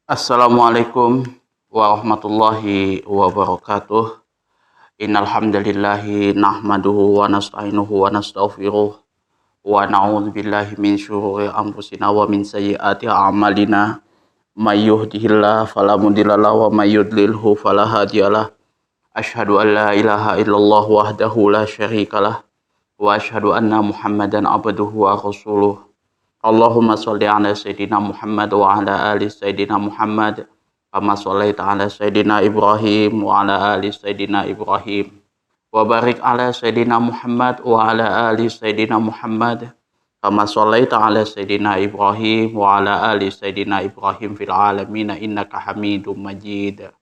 Assalamualaikum warahmatullahi wabarakatuh. Innal hamdalillahi nahmaduhu wa nasta'inuhu wa nastaghfiruh wa na'udzu billahi min syururi anfusina wa min sayyiati a'malina. May yahdihillahu fala mudhillalah wa may yudlilhu fala hadiyalah. Asyhadu an la ilaha illallah wahdahu la syarikalah wa asyhadu anna Muhammadan abduhu wa rasuluh. Allahumma sholli ala sayyidina Muhammad wa ala ali sayyidina Muhammad kama shallaita ala sayyidina Ibrahim wa ala ali sayyidina Ibrahim wa barik ala sayyidina Muhammad wa ala ali sayyidina Muhammad kama shallaita ala sayyidina Ibrahim wa ala ali sayyidina Ibrahim fil alamin innaka Hamidum Majid.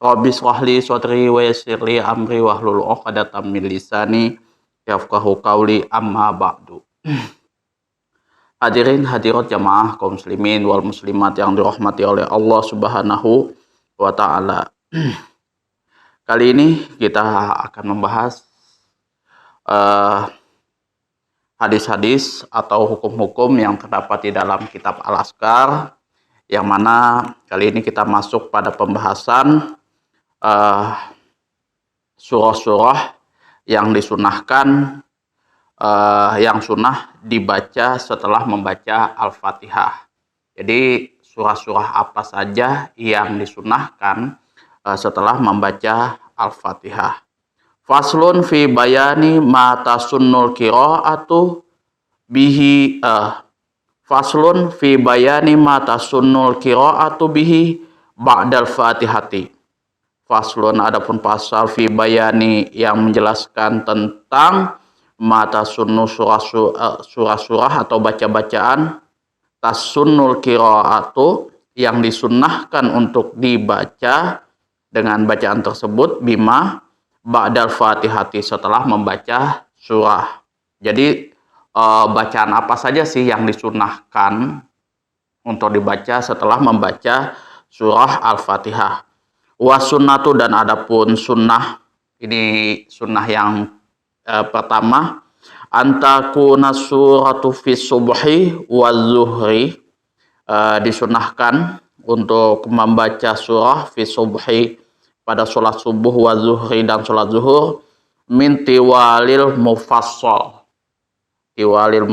Rabbi shrah li sadri wa yassir li amri wahlul 'uqdatam min lisani yafqahu qawli amma ba'du. Hadirin hadirat jamaah kaum muslimin wal muslimat yang dirahmati oleh Allah Subhanahu wa taala. Kali ini kita akan membahas hadis-hadis atau hukum-hukum yang terdapat di dalam kitab Al-Azkar, yang mana kali ini kita masuk pada pembahasan surah-surah yang disunahkan, yang sunnah dibaca setelah membaca Al-Fatihah. Jadi surah-surah apa saja yang disunahkan setelah membaca Al-Fatihah. Faslun fi bayani ma tasunnul qiraatu bihi faslun fi bayani ma tasunnul qiraatu bihi ba'dal Fatihati. Faslun, adapun pasal fi bayani yang menjelaskan tentang mata sunnu surah-surah atau baca-bacaan tasunnul qiraatu yang disunnahkan untuk dibaca dengan bacaan tersebut bima ba'dal fatihati, setelah membaca surah. Jadi bacaan apa saja sih yang disunnahkan untuk dibaca setelah membaca surah Al-Fatihah? Wasunnatu, dan adapun sunnah, ini sunnah yang pertama, antakuna suratu fi subhi wa zuhri, disunahkan untuk membaca surah fi subhi pada sholat subuh, wa zuhri dan sholat zuhur, min tiwalil mufassal. Tiwalil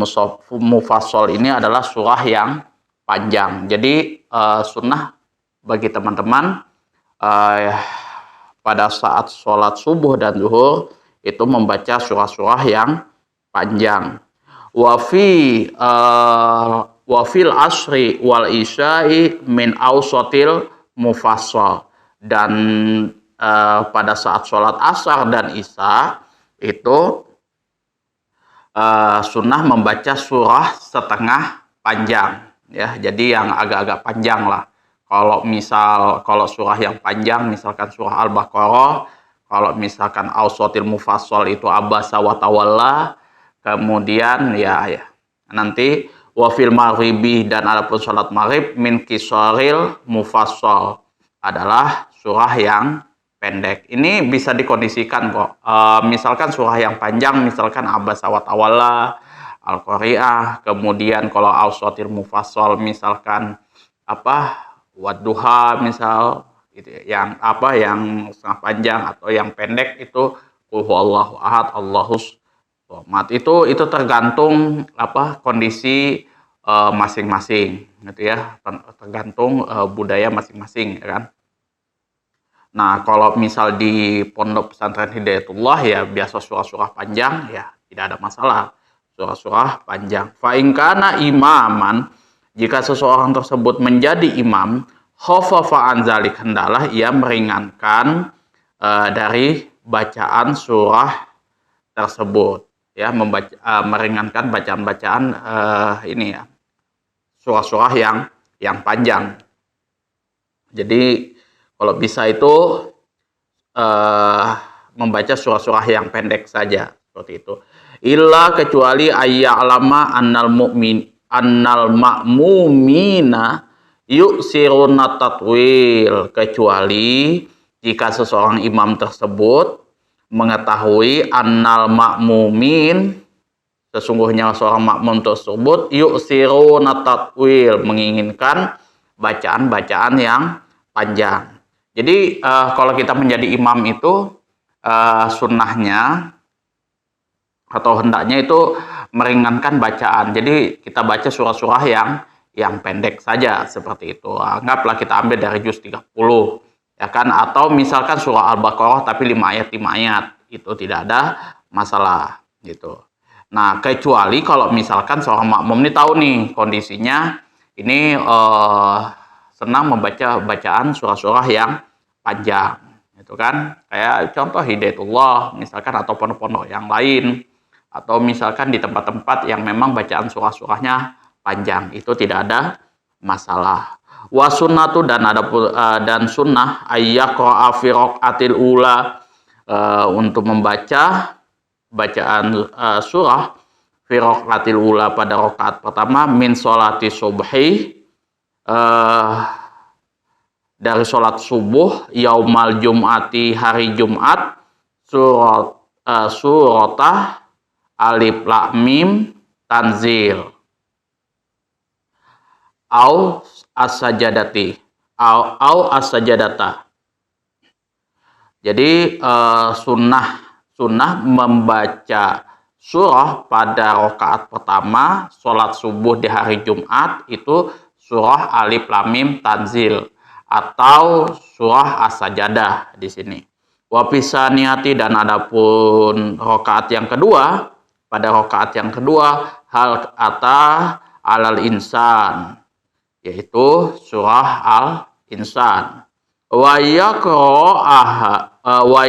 mufassal ini adalah surah yang panjang. Jadi sunnah bagi teman-teman pada saat sholat subuh dan zuhur itu membaca surah-surah yang panjang. Wafil asri wal isya'i min awsatil mufassal, dan pada saat sholat asar dan isya itu sunnah membaca surah setengah panjang, ya. Jadi yang agak-agak panjang lah. Kalau surah yang panjang misalkan surah Al-Baqarah, kalau misalkan awsatil mufassal itu abasa wa tawalla, kemudian ya nanti wafil maghribi, dan adapun salat maghrib min qisaril mufassal, adalah surah yang pendek. Ini bisa dikondisikan kok. Misalkan surah yang panjang, misalkan abasa wa tawalla, Al-Qari'ah, kemudian kalau awsatil mufassal misalkan Wadduha misal, gitu ya. Yang setengah panjang atau yang pendek itu qul huwallahu ahad, Allahus somad. Itu tergantung kondisi masing-masing, gitu ya. Tergantung budaya masing-masing, ya kan. Nah, kalau misal di Pondok Pesantren Hidayatullah ya biasa surah-surah panjang, ya tidak ada masalah. Surah-surah panjang. Fa in kana imaman, jika seseorang tersebut menjadi imam, khaffafa an zalik, hendalah ia meringankan dari bacaan surah tersebut, ya, meringankan bacaan-bacaan ini ya, surah-surah yang panjang. Jadi kalau bisa itu membaca surah-surah yang pendek saja, seperti itu. Illa, kecuali ayya'lama annal ma'mumina yuksiruna tatwil, kecuali jika seseorang imam tersebut mengetahui annal ma'mumin, sesungguhnya seorang makmum tersebut yuksiruna tatwil, menginginkan bacaan-bacaan yang panjang. Jadi kalau kita menjadi imam itu sunnahnya atau hendaknya itu meringankan bacaan. Jadi kita baca surah-surah yang pendek saja seperti itu. Anggaplah kita ambil dari juz 30 ya kan, atau misalkan surah Al-Baqarah tapi 5 ayat 5 ayat. Itu tidak ada masalah gitu. Nah, kecuali kalau misalkan seorang makmum ini tahu nih kondisinya ini senang membaca bacaan surah-surah yang panjang gitu kan. Kayak contoh Hidayatullah misalkan atau pondok-pondok yang lain, atau misalkan di tempat-tempat yang memang bacaan surah-surahnya panjang, itu tidak ada masalah. Wa sunnatu dan sunnah ayyaqra'a fi raqatil ula, untuk membaca bacaan surah fi raqatil ula pada rakaat pertama min sholati subhi, dari sholat subuh yaumal jum'ati hari Jumat, suratah alif lam mim tanzil au as-sajadati au as-sajadata. Jadi sunnah membaca surah pada rakaat pertama sholat subuh di hari Jumat itu surah alif lam mim tanzil atau surah as-sajadah di sini. Wa fisaniyati, dan adapun rakaat yang kedua, pada rakaat yang kedua hal ata alal insan, yaitu surah al-insan. Wa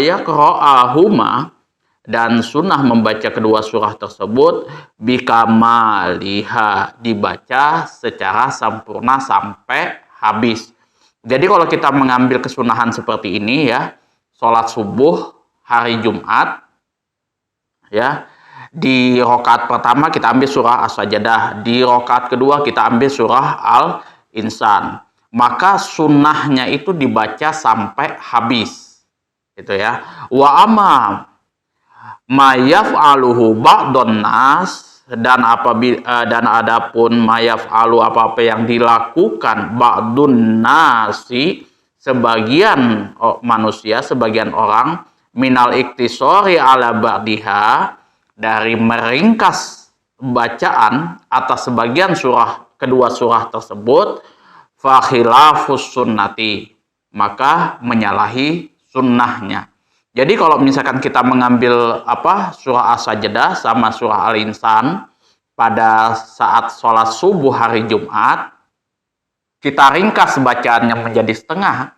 yaqra'ahuma, dan sunnah membaca kedua surah tersebut bikamaliha, dibaca secara sempurna sampai habis. Jadi kalau kita mengambil kesunahan seperti ini ya, sholat subuh hari Jumat ya, di rakaat pertama kita ambil surah as-sajadah, di rakaat kedua kita ambil surah al-insan, maka sunnahnya itu dibaca sampai habis gitu ya. Wa amma ma yaf'aluhu ba'dun nas, dan adapun ma yaf'alu, apa-apa yang dilakukan ba'dun nasi, sebagian manusia, sebagian orang, minal iktisori ala ba'diha, dari meringkas bacaan atas sebagian surah, kedua surah tersebut, fa khilafus sunnati, maka menyalahi sunnahnya. Jadi kalau misalkan kita mengambil surah as-sajadah sama surah al-insan pada saat sholat subuh hari Jumat, kita ringkas bacaannya menjadi setengah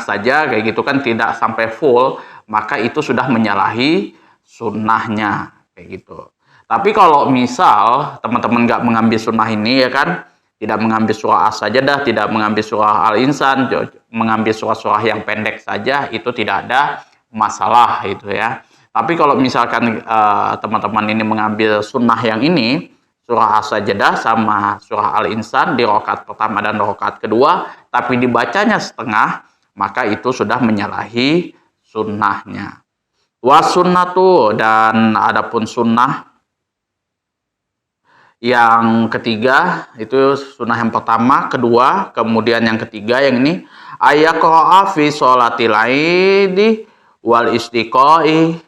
saja kayak gitu kan, tidak sampai full, maka itu sudah menyalahi sunnahnya kayak gitu. Tapi kalau misal teman-teman nggak mengambil sunnah ini ya kan, tidak mengambil surah as-sajadah, tidak mengambil surah al-insan, mengambil surah-surah yang pendek saja, itu tidak ada masalah itu ya. Tapi kalau misalkan teman-teman ini mengambil sunnah yang ini, surah as-sajadah sama surah al-insan di rakaat pertama dan rakaat kedua, tapi dibacanya setengah, maka itu sudah menyalahi sunnahnya. Wa sunnatu, dan adapun sunnah yang ketiga, itu sunnah yang pertama, kedua, kemudian yang ketiga yang ini, ayaqra'a fi sholatil aidi wal istiqai,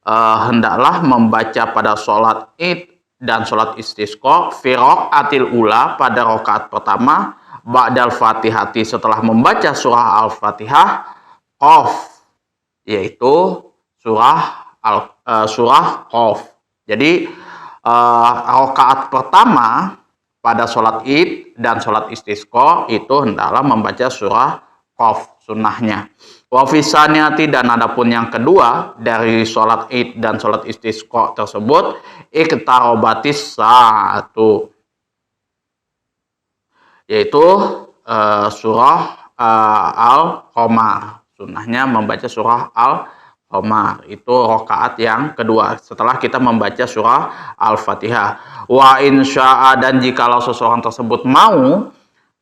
hendaklah membaca pada sholat id dan sholat istisqa fi raqatil ula pada rakaat pertama, ba'dal fatihati, setelah membaca surah al-fatihah, qaf, yaitu surah qaf. Jadi rakaat pertama pada sholat id dan sholat istisqa itu hendaklah membaca surah qaf, sunnahnya. Wa fisaniyati, dan adapun yang kedua dari sholat id dan sholat istisqa tersebut, iqtarobatis sa'atu, yaitu surah al-qamar, sunnahnya membaca surah al-qamar, itu rakaat yang kedua setelah kita membaca surah al-fatihah. Wa insya'a, dan jikalau seseorang tersebut mau,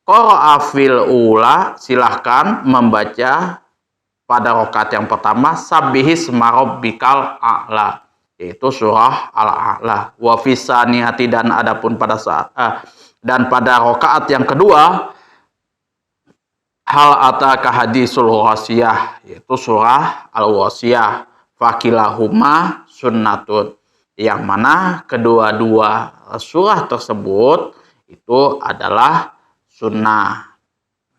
qara'a fil ula, silahkan membaca pada rakaat yang pertama sabbihisma rabbikal a'la, yaitu surah al-a'la. Wa fisaniyati, dan adapun pada saat dan pada rakaat yang kedua, hal ataka hadisul ghasiyah, yaitu surah Al-Ghasiyah. Fakilahuma sunnatun, yang mana kedua-dua surah tersebut itu adalah sunnah.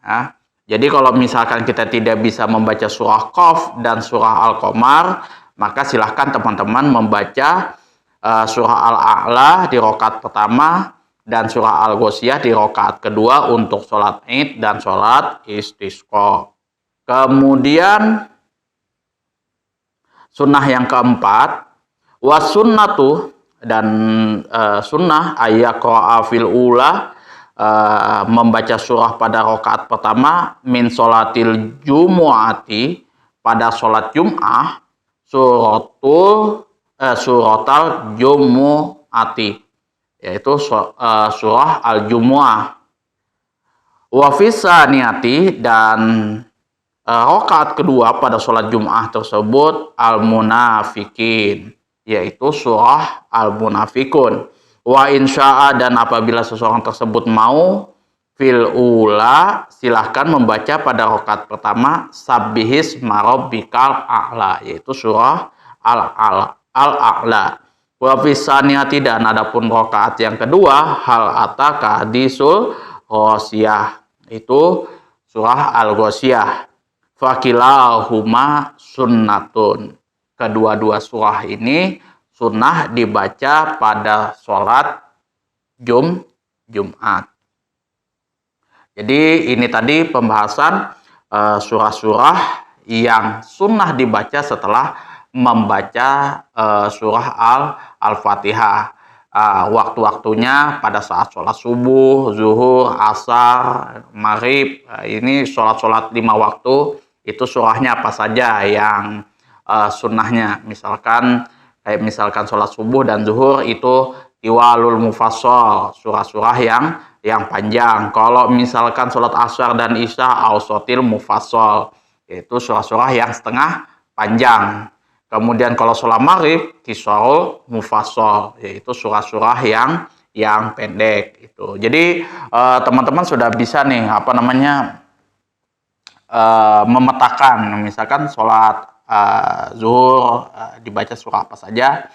Ya. Jadi kalau misalkan kita tidak bisa membaca surah Qaf dan surah Al-Qamar, maka silahkan teman-teman membaca surah Al-A'la di rakaat pertama dan surah Al-Ghasiyah di rakaat kedua untuk sholat Id dan sholat istisqa. Kemudian sunnah yang keempat, wasunnatu, dan sunnah ayyaqra'a fil ula, membaca surah pada rakaat pertama min sholatil jumu'ati, pada sholat Jum'ah, suratal jumu'ati, yaitu surah Al-Jumu'ah. Wa fisaniyati, dan rakaat kedua pada sholat Jum'ah tersebut Al-Munafikin, yaitu surah Al-Munafikun. Wa insya'a, dan apabila seseorang tersebut mau, fil ula, silahkan membaca pada rakaat pertama Sabbihis marabbikal a'la, yaitu surah Al-A'la. Wa fisaniyati, dan adapun rakaat yang kedua hal ataka hadisul ghasiyah, itu surah Al-Ghasiyah. Fakilahuma sunnatun, kedua-dua surah ini sunnah dibaca pada sholat Jumat. Jadi ini tadi pembahasan surah-surah yang sunnah dibaca setelah membaca surah Al-Fatihah. Waktu-waktunya pada saat sholat subuh, zuhur, asar, maghrib. Ini sholat-sholat 5 waktu. Itu surahnya apa saja yang sunnahnya. Misalkan sholat subuh dan zuhur itu tiwalul mufassal, surah-surah yang panjang. Kalau misalkan sholat asar dan isya, ausotil mufassal, yaitu surah-surah yang setengah panjang. Kemudian kalau sholat maghrib, qisarul mufassal, yaitu surah-surah yang pendek. Itu. Jadi teman-teman sudah bisa nih memetakan, misalkan sholat zuhur dibaca surah apa saja,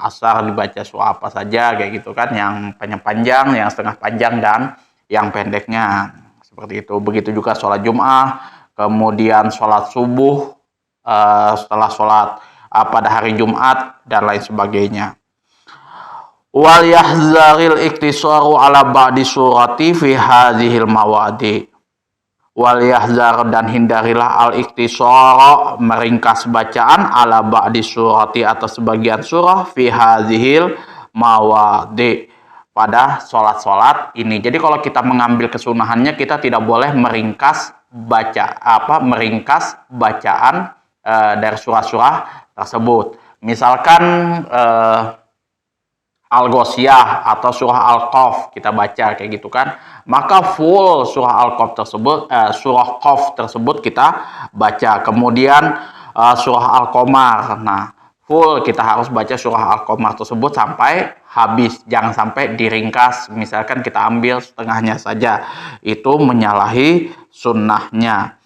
asar dibaca surah apa saja, kayak gitu kan, yang panjang, yang setengah panjang, dan yang pendeknya, seperti itu. Begitu juga sholat Jum'ah, kemudian sholat subuh, setelah sholat pada hari Jumat, dan lain sebagainya. Wal yahzaril iktisaru ala ba'di surati fi hadhil mawadi. Wal yahzar, dan hindarilah al-iktisar, meringkas bacaan, ala ba'di surati, atas sebagian surah, fi hadhil mawadi, pada sholat-sholat ini. Jadi kalau kita mengambil kesunahannya, kita tidak boleh meringkas bacaan dari surah-surah tersebut. Misalkan Al-Ghasiyah atau surah Al-Qaf kita baca kayak gitu kan, maka full surah Al-Qaf tersebut, surah Qaf tersebut kita baca. Kemudian surah Al-Qamar, nah full kita harus baca surah Al-Qamar tersebut sampai habis, jangan sampai diringkas. Misalkan kita ambil setengahnya saja, itu menyalahi sunnahnya.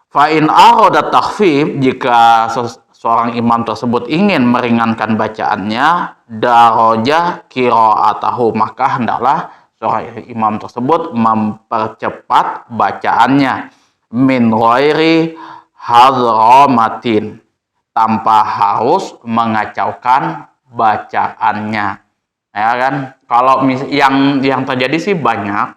Fa'in arodat takhfif, jika seorang imam tersebut ingin meringankan bacaannya, daraja qira'atahu, maka hendaklah seorang imam tersebut mempercepat bacaannya, min ghairi hadramatin, tanpa harus mengacaukan bacaannya. Ya kan? Kalau yang terjadi sih banyak,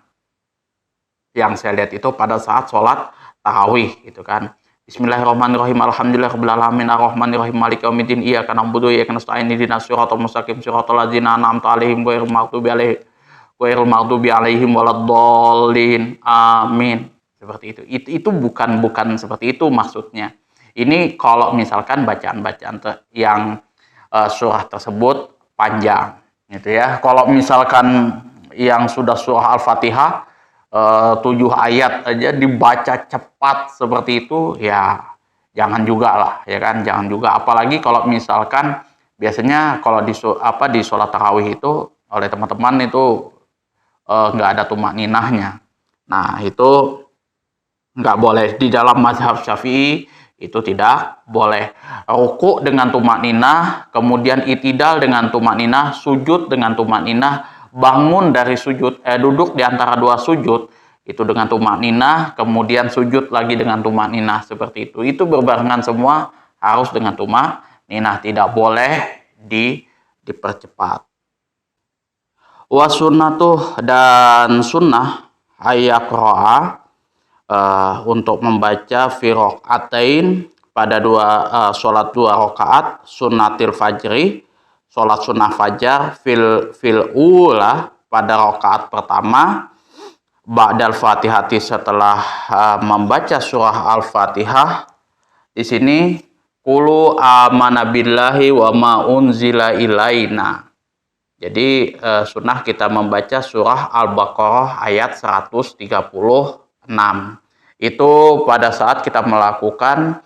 yang saya lihat itu pada saat sholat tarawih gitu kan. Bismillahirrahmanirrahim. Alhamdulillahirabbil alamin arrahmanirrahim maliki yaumiddin iyyaka na'budu wa iyyaka nasta'in ihdinas siratal mustaqim siratal ladzina an'amta 'alaihim ghairil maghdubi 'alaihim waladdallin. Amin. Seperti itu. Itu bukan seperti itu maksudnya. Ini kalau misalkan bacaan-bacaan yang surah tersebut panjang gitu ya. Kalau misalkan yang sudah surah Al-Fatihah 7 ayat aja dibaca cepat seperti itu, ya jangan juga lah, ya kan, jangan juga. Apalagi kalau misalkan biasanya kalau di sholat tarawih itu oleh teman-teman itu nggak ada tumak ninahnya. Nah itu nggak boleh. Di dalam mazhab Syafi'i itu tidak boleh. Ruku dengan tumak ninah, kemudian itidal dengan tumak ninah, sujud dengan tumak ninah, bangun dari sujud, duduk di antara dua sujud itu dengan tumak ninah, kemudian sujud lagi dengan tumak ninah, seperti itu. Itu berbarengan semua, harus dengan tumak ninah, tidak boleh dipercepat. Wa sunnatuh, dan sunnah ayaqra'a, untuk membaca fi raqatain, pada sholat 2 rakaat sunnatil fajri, sholat sunnah fajar, fil ula, pada rakaat pertama, ba'dal fatihati, setelah membaca surah al-fatihah. Di sini qulu amana billahi wa ma unzila ilaina. Jadi sunnah kita membaca surah Al-Baqarah ayat 136. Itu pada saat kita melakukan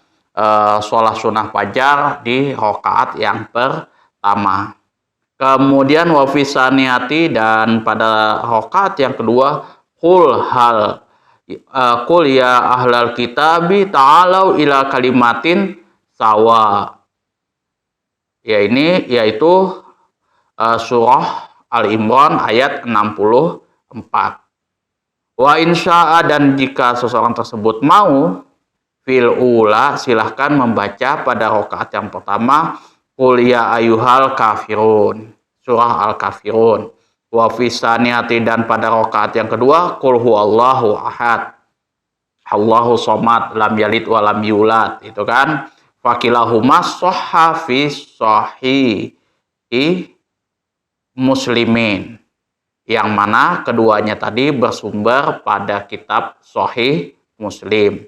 sholat sunnah fajar di rakaat yang pertama. Kemudian wafisaniati, dan pada rakaat yang kedua, qul ya ahlal kitabi ta'alau ila kalimatin sawa. Ya, ini yaitu surah Al-Imran ayat 64. Wa insya'a, dan jika seseorang tersebut mau, fil ula, silahkan membaca pada rakaat yang pertama qul ya ayyuhal kafirun, surah Al-Kafirun. Wa fisaniati, dan pada rakaat yang kedua qul huwallahu ahad, Allahu somad, lam yalid wa lam yulad, itu kan. Fakilahuma sahha fi sahih Muslimin, yang mana keduanya tadi bersumber pada kitab Sahih Muslim.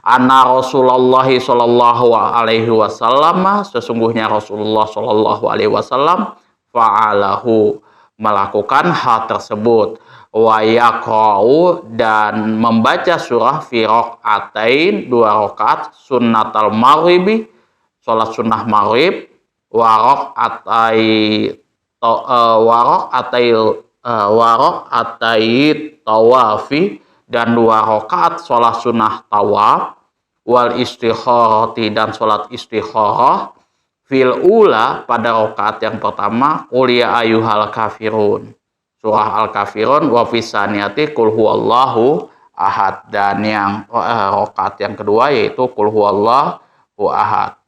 Anna Rasulullah sallallahu alaihi wasallam, sesungguhnya Rasulullah sallallahu alaihi wasallam, fa'alahu, melakukan hal tersebut. Wa yaqra'u, dan membaca surah fi raqatain, 2 rakaat sunnatal maghribi, salat sunnah maghrib, wa raqatai tawafi, dan 2 rakaat sholat sunnah tawaf, wal istikharati, dan sholat istikharah, fil ula, pada rakaat yang pertama qul ya ayyuhal kafirun, surah Al-Kafirun, wa fisaniati qul huwallahu ahad, dan yang rakaat yang kedua yaitu qul huwallahu ahad,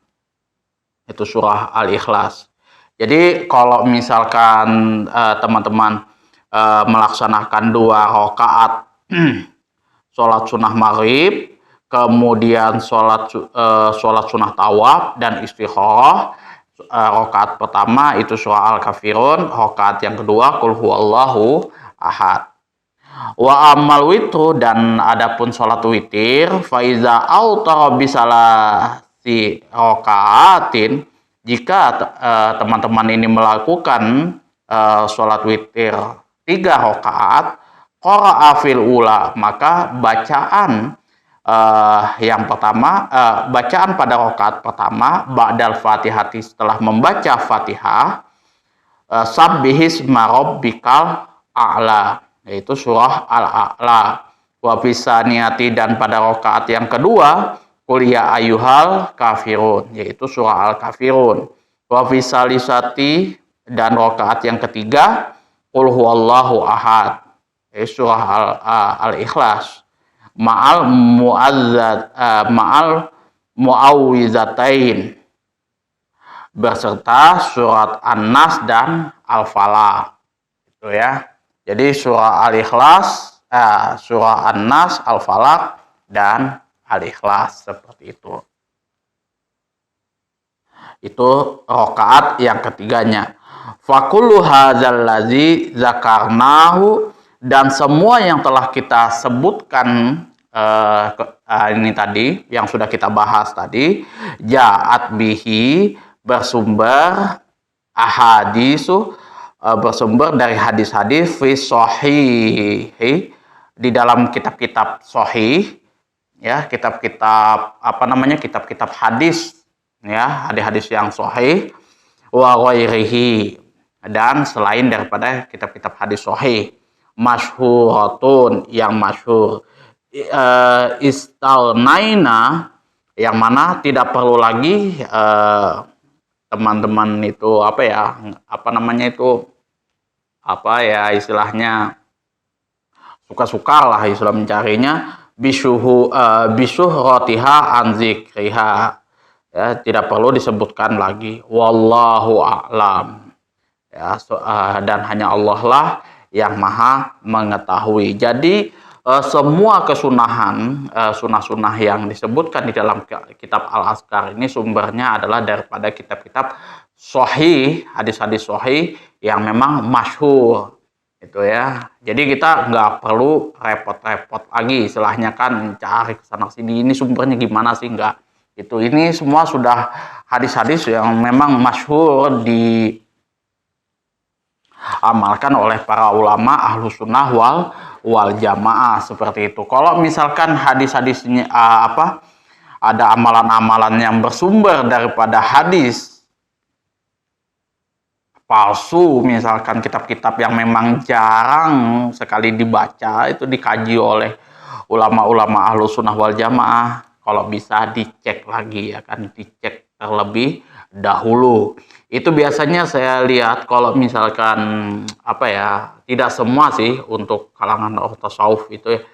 itu surah Al-Ikhlas. Jadi kalau misalkan teman-teman melaksanakan 2 rakaat sholat sunnah maghrib, kemudian sholat sunnah tawaf dan istikharah, rakaat pertama itu surah Al-Kafirun, rakaat yang kedua qul huwallahu ahad. Wa amal witru, dan adapun sholat witir, faiza autara bisalasi rakaatin, jika teman-teman ini melakukan sholat witir 3 rakaat, qara'a fil ula, maka bacaan yang pertama, bacaan pada rakaat pertama, ba'dal fatihati, setelah membaca fatihah, sabbihisma rabbikal a'la, yaitu surah Al-A'la. Wa fisaniati, dan pada rakaat yang kedua qul ya ayyuhal kafirun, yaitu surah Al-Kafirun. Wa fisalisati, dan rakaat yang ketiga qul huwallahu ahad, yaitu surah Al-Ikhlas, ma'al mu'awwizatain, beserta surat An-Nas dan Al-Falaq, itu ya. Jadi surah Al-Ikhlas, surah An-Nas, Al-Falaq, dan Al-Ikhlas, seperti itu. Itu rakaat yang ketiganya. Fakullu hadzal ladzi zakarnahu, dan semua yang telah kita sebutkan ini tadi, yang sudah kita bahas tadi, ja'at bihi, bersumber ahadisu, bersumber dari hadis-hadis fi shahihi, di dalam kitab-kitab sahih, ya, kitab-kitab kitab-kitab hadis, ya, hadis-hadis yang sahih, wa ghairihi, dan selain daripada kitab-kitab hadis sahih, masyhuratun, yang masyhur, istalnaina, yang mana tidak perlu lagi teman-teman itu apa ya, apa namanya itu, apa ya istilahnya, suka-suka lah istilah mencarinya, bisuh rotiha anzikriha, ya tidak perlu disebutkan lagi, wallahu a'lam, ya dan hanya Allah lah yang maha mengetahui. Jadi semua kesunahan, sunah-sunah yang disebutkan di dalam kitab Al-Azkar ini sumbernya adalah daripada kitab-kitab sahih, hadis-hadis sahih yang memang masyhur itu ya. Jadi kita nggak perlu repot-repot lagi istilahnya kan cari kesana sini, ini sumbernya gimana sih, nggak. Itu ini semua sudah hadis-hadis yang memang masyhur diamalkan oleh para ulama ahlu sunnah wal jamaah seperti itu. Kalau misalkan hadis-hadisnya ada amalan-amalan yang bersumber daripada hadis palsu, misalkan kitab-kitab yang memang jarang sekali dibaca, itu dikaji oleh ulama-ulama ahlu sunnah wal jamaah, kalau bisa dicek lagi ya kan, dicek terlebih dahulu. Itu biasanya saya lihat kalau misalkan apa ya, tidak semua sih untuk kalangan tasawuf itu ya,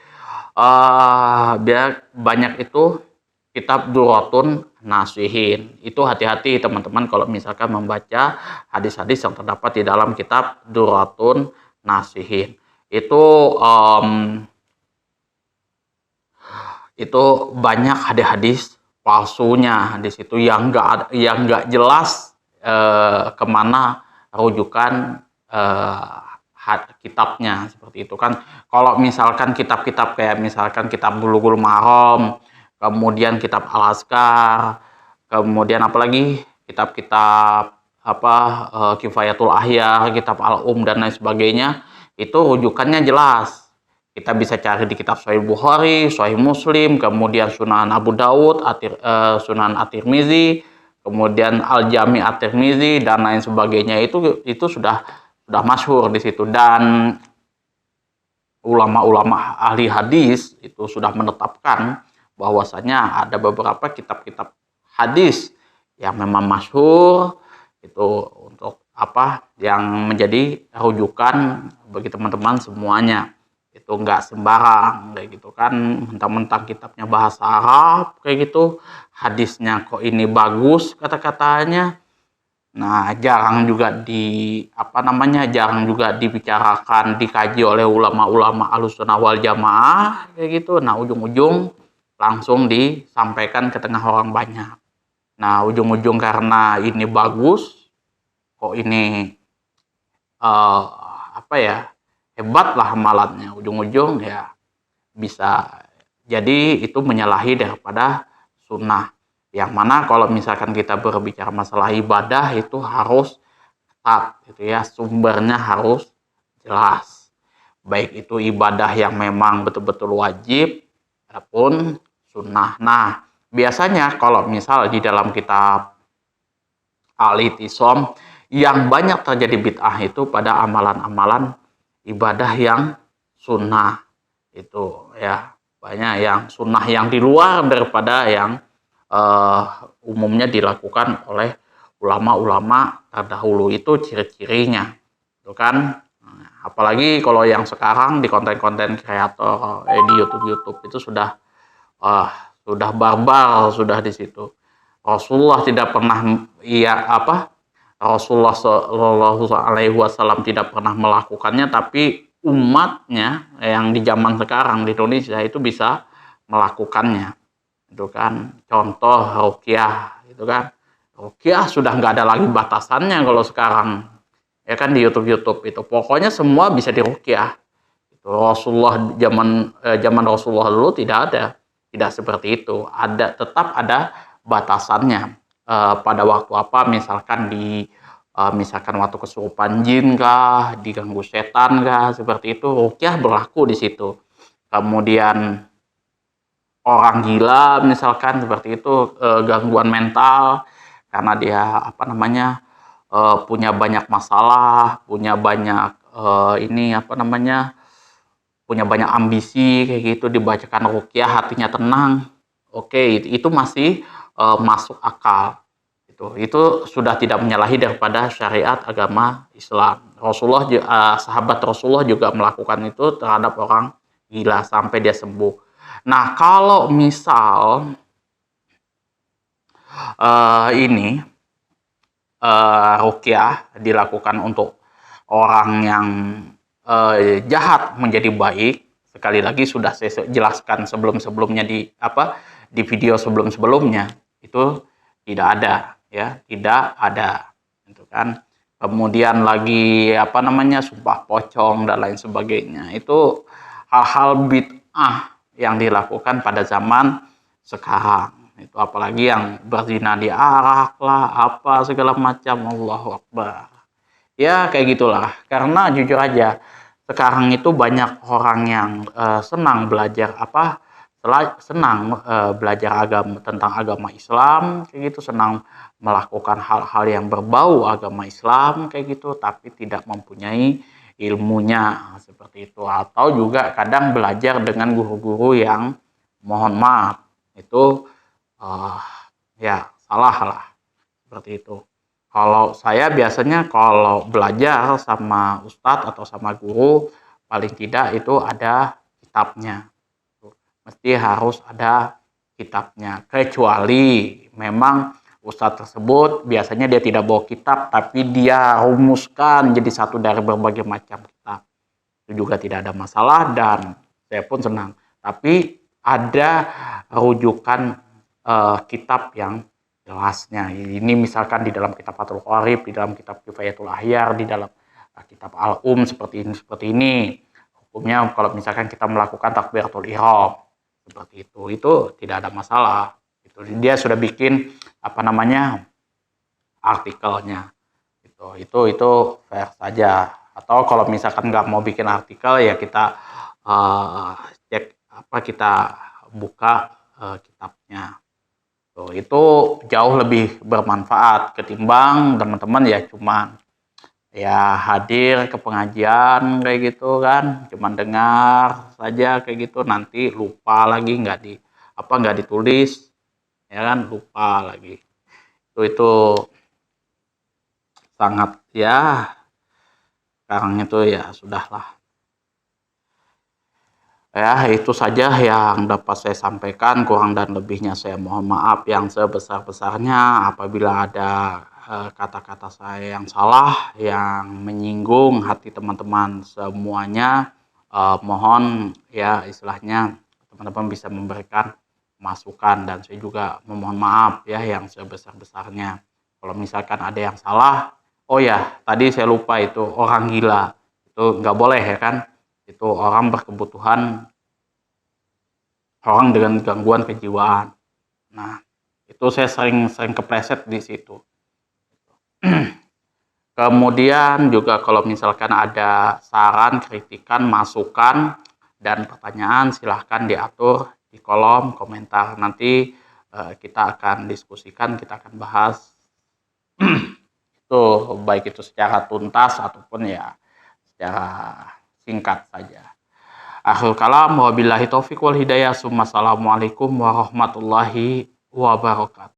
banyak itu kitab Duratun Nasihin. Itu hati-hati teman-teman kalau misalkan membaca hadis-hadis yang terdapat di dalam kitab Duratun Nasihin. Itu banyak hadis-hadis palsunya di situ yang nggak jelas kemana rujukan kitabnya seperti itu kan. Kalau misalkan kitab-kitab kayak misalkan kitab Bulughul Maram, kemudian kitab Al-Azkar, kemudian apalagi kitab-kitab Kifayatul Ahya, kitab Al-Um dan lain sebagainya, itu rujukannya jelas. Kita bisa cari di kitab Sahih Bukhari, Sahih Muslim, kemudian Sunan Abu Daud, Sunan At-Tirmizi, kemudian Al-Jami At-Tirmizi dan lain sebagainya. Itu sudah masyhur di situ, dan ulama-ulama ahli hadis itu sudah menetapkan bahwasanya ada beberapa kitab-kitab hadis yang memang masyhur itu untuk yang menjadi rujukan bagi teman-teman semuanya. Itu nggak sembarang kayak gitu kan, mentang-mentang kitabnya bahasa Arab kayak gitu, hadisnya kok ini bagus kata-katanya. Nah, jarang juga dibicarakan, dikaji oleh ulama-ulama Ahlussunnah wal Jamaah kayak gitu. Nah, ujung-ujung langsung disampaikan ke tengah orang banyak. Nah, ujung-ujung karena ini bagus, kok ini hebat lah amalannya, ujung-ujung ya bisa jadi itu menyalahi daripada sunnah. Yang mana kalau misalkan kita berbicara masalah ibadah itu harus ketat gitu ya, sumbernya harus jelas. Baik itu ibadah yang memang betul-betul wajib ataupun sunnah. Nah, biasanya kalau misal di dalam kitab Al-I'tisam yang banyak terjadi bid'ah itu pada amalan-amalan ibadah yang sunnah itu ya, banyak yang sunnah yang di luar daripada yang umumnya dilakukan oleh ulama-ulama terdahulu. Itu ciri-cirinya itu kan. Apalagi kalau yang sekarang di konten-konten kreator di YouTube itu sudah barbar sudah di situ. Rasulullah tidak pernah Rasulullah Shallallahu Alaihi Wasallam tidak pernah melakukannya, tapi umatnya yang di zaman sekarang di Indonesia itu bisa melakukannya, itu kan. Contoh ruqyah, itu kan, ruqyah sudah nggak ada lagi batasannya kalau sekarang, ya kan, di YouTube itu pokoknya semua bisa diruqyah. Itu Rasulullah zaman Rasulullah dulu tidak seperti itu, tetap ada batasannya. Pada waktu misalkan misalkan waktu kesurupan jin kah, diganggu setan kah, seperti itu ruqyah berlaku di situ. Kemudian orang gila misalkan seperti itu, gangguan mental karena dia punya banyak masalah, punya banyak punya banyak ambisi kayak gitu, dibacakan ruqyah hatinya tenang, oke, itu masih masuk akal. Itu sudah tidak menyalahi daripada syariat agama Islam. Sahabat Rasulullah juga melakukan itu terhadap orang gila sampai dia sembuh. Nah, kalau misal ini ruqyah dilakukan untuk orang yang jahat menjadi baik, sekali lagi sudah saya jelaskan sebelum-sebelumnya di video sebelum-sebelumnya, itu tidak ada, ya, tidak ada, gitu kan. Kemudian lagi sumpah pocong dan lain sebagainya, itu hal-hal bid'ah yang dilakukan pada zaman sekarang. Itu apalagi yang berzina di arak lah, apa segala macam, Allahu Akbar. Ya kayak gitulah. Karena jujur aja, sekarang itu banyak orang yang senang belajar belajar agama tentang agama Islam kayak gitu, senang melakukan hal-hal yang berbau agama Islam kayak gitu, tapi tidak mempunyai ilmunya seperti itu, atau juga kadang belajar dengan guru-guru yang mohon maaf itu ya salah lah seperti itu. Kalau saya biasanya kalau belajar sama ustadz atau sama guru, paling tidak itu ada kitabnya. Mesti harus ada kitabnya. Kecuali memang ustadz tersebut biasanya dia tidak bawa kitab, tapi dia rumuskan jadi satu dari berbagai macam kitab. Itu juga tidak ada masalah dan saya pun senang. Tapi ada rujukan kitab yang jelasnya. Ini misalkan di dalam kitab Fathul Qorib, di dalam kitab Kifayatul Ahyar, di dalam kitab Al-Um seperti ini. Hukumnya kalau misalkan kita melakukan takbiratul ihram seperti itu tidak ada masalah. Dia sudah bikin artikelnya. Itu fair saja. Atau kalau misalkan nggak mau bikin artikel, ya kita kita buka kitabnya. Itu jauh lebih bermanfaat ketimbang teman-teman ya cuman ya hadir ke pengajian kayak gitu kan, cuman dengar saja kayak gitu, nanti lupa lagi, nggak ditulis, ya kan, lupa lagi. Itu sangat, ya sekarang itu ya sudahlah. Ya, itu saja yang dapat saya sampaikan. Kurang dan lebihnya saya mohon maaf yang sebesar-besarnya apabila ada kata-kata saya yang salah, yang menyinggung hati teman-teman semuanya. Mohon ya istilahnya teman-teman bisa memberikan masukan, dan saya juga memohon maaf ya yang sebesar-besarnya. Kalau misalkan ada yang salah, oh ya tadi saya lupa, itu orang gila. Itu nggak boleh ya kan. Itu orang berkebutuhan, orang dengan gangguan kejiwaan. Nah, itu saya sering kepleset di situ. Kemudian juga kalau misalkan ada saran, kritikan, masukan, dan pertanyaan, silahkan diatur di kolom komentar. Nanti kita akan diskusikan, kita akan bahas itu, baik itu secara tuntas ataupun ya secara singkat saja. Akhirul kalam, wabillahi taufiq wal hidayah. Assalamualaikum warahmatullahi wabarakatuh.